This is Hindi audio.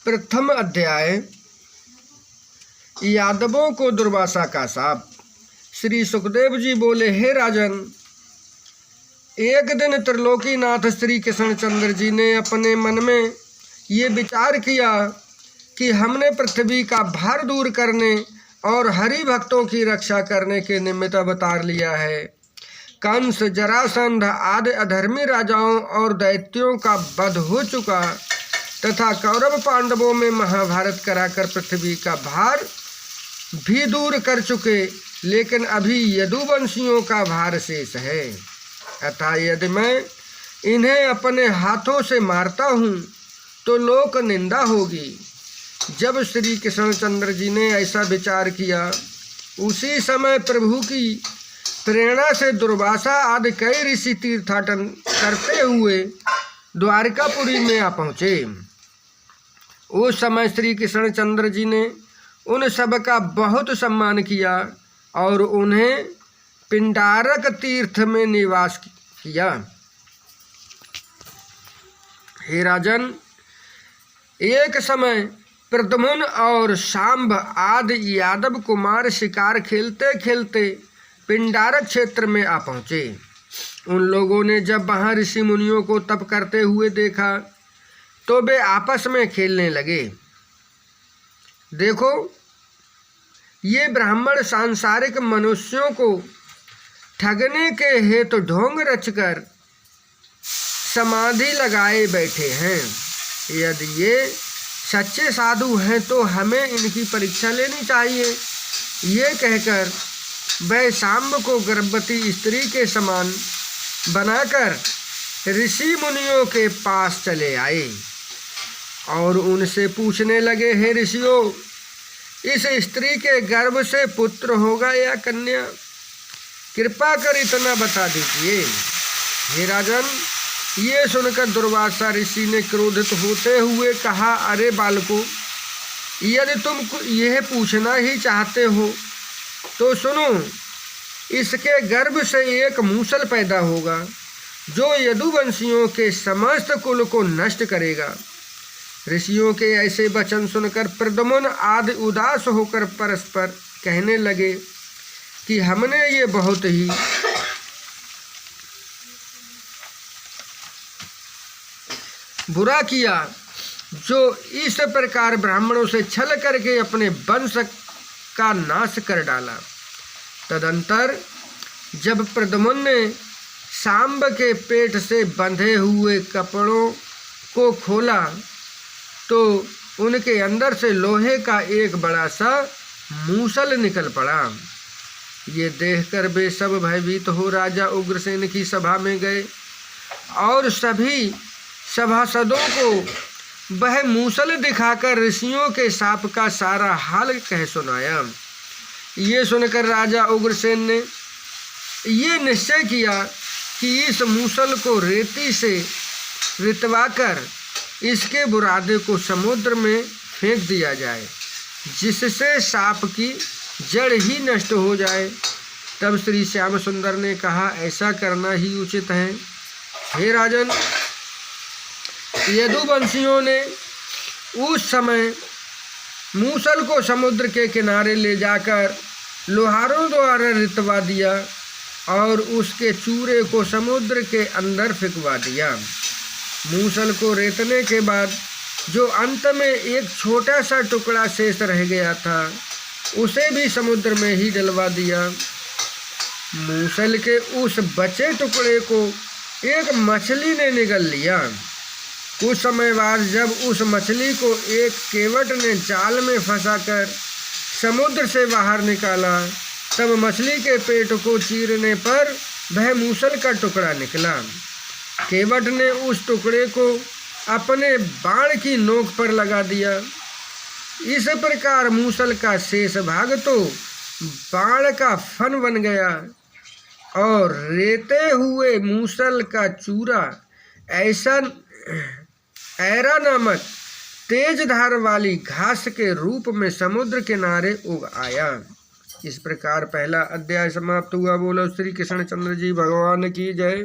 प्रथम अध्याय यादवों को दुर्वासा का शाप। श्री सुखदेव जी बोले, हे राजन, एक दिन त्रिलोकीनाथ श्री कृष्णचंद्र जी ने अपने मन में ये विचार किया कि हमने पृथ्वी का भार दूर करने और हरि भक्तों की रक्षा करने के निमित्त अवतार लिया है। कंस, जरासंध आदि अधर्मी राजाओं और दैत्यों का वध हो चुका तथा कौरव पांडवों में महाभारत कराकर पृथ्वी का भार भी दूर कर चुके, लेकिन अभी यदुवंशियों का भार शेष है। अतः यदि मैं इन्हें अपने हाथों से मारता हूँ तो लोक निंदा होगी। जब श्री कृष्णचंद्र जी ने ऐसा विचार किया, उसी समय प्रभु की प्रेरणा से दुर्वासा आदि कई ऋषि तीर्थाटन करते हुए द्वारकापुरी में आ पहुँचे। उस समय श्री कृष्णचंद्र जी ने उन सब का बहुत सम्मान किया और उन्हें पिंडारक तीर्थ में निवास किया। हे राजन, एक समय प्रद्युम्न और सांब आदि यादव कुमार शिकार खेलते खेलते पिंडारक क्षेत्र में आ पहुँचे। उन लोगों ने जब वहाँ ऋषि मुनियों को तप करते हुए देखा तो वे आपस में खेलने लगे। देखो, ये ब्राह्मण सांसारिक मनुष्यों को ठगने के हेतु ढोंग रचकर समाधि लगाए बैठे हैं। यदि ये सच्चे साधु हैं तो हमें इनकी परीक्षा लेनी चाहिए। ये कहकर वह सांब को गर्भवती स्त्री के समान बनाकर ऋषि मुनियों के पास चले आए और उनसे पूछने लगे, हे ऋषियों, इस स्त्री के गर्भ से पुत्र होगा या कन्या? कृपा कर इतना बता दीजिए। हे राजन, ये सुनकर दुर्वासा ऋषि ने क्रोधित होते हुए कहा, अरे बालकों, यदि तुम यह पूछना ही चाहते हो तो सुनो, इसके गर्भ से एक मूसल पैदा होगा जो यदुवंशियों के समस्त कुल को नष्ट करेगा। ऋषियों के ऐसे वचन सुनकर प्रद्युम्न आदि उदास होकर परस्पर कहने लगे कि हमने ये बहुत ही बुरा किया जो इस प्रकार ब्राह्मणों से छल करके अपने वंश का नाश कर डाला। तदंतर जब प्रद्युम्न ने सांब के पेट से बंधे हुए कपड़ों को खोला तो उनके अंदर से लोहे का एक बड़ा सा मूसल निकल पड़ा। ये देखकर वे सब भयभीत हो राजा उग्रसेन की सभा में गए और सभी सभासदों को वह मूसल दिखाकर ऋषियों के शाप का सारा हाल कह सुनाया। ये सुनकर राजा उग्रसेन ने ये निश्चय किया कि इस मूसल को रेती से रितवाकर इसके बुरादे को समुद्र में फेंक दिया जाए, जिससे शाप की जड़ ही नष्ट हो जाए। तब श्री श्याम सुंदर ने कहा, ऐसा करना ही उचित है। हे राजन, यदुवंशियों ने उस समय मूसल को समुद्र के किनारे ले जाकर लोहारों द्वारा रितवा दिया और उसके चूरे को समुद्र के अंदर फेंकवा दिया। मूसल को रेतने के बाद जो अंत में एक छोटा सा टुकड़ा शेष रह गया था, उसे भी समुद्र में ही डलवा दिया। मूसल के उस बचे टुकड़े को एक मछली ने निगल लिया। कुछ समय बाद जब उस मछली को एक केवट ने जाल में फंसाकर समुद्र से बाहर निकाला, तब मछली के पेट को चीरने पर वह मूसल का टुकड़ा निकला। केवट ने उस टुकड़े को अपने बाण की नोक पर लगा दिया। इस प्रकार मूसल का शेष भाग तो बाण का फन बन गया और रेते हुए मूसल का चूरा ऐसा ऐरा नामक तेज धार वाली घास के रूप में समुद्र किनारे उग आया। इस प्रकार पहला अध्याय समाप्त हुआ। बोलो श्री कृष्णचंद्र जी भगवान की जय।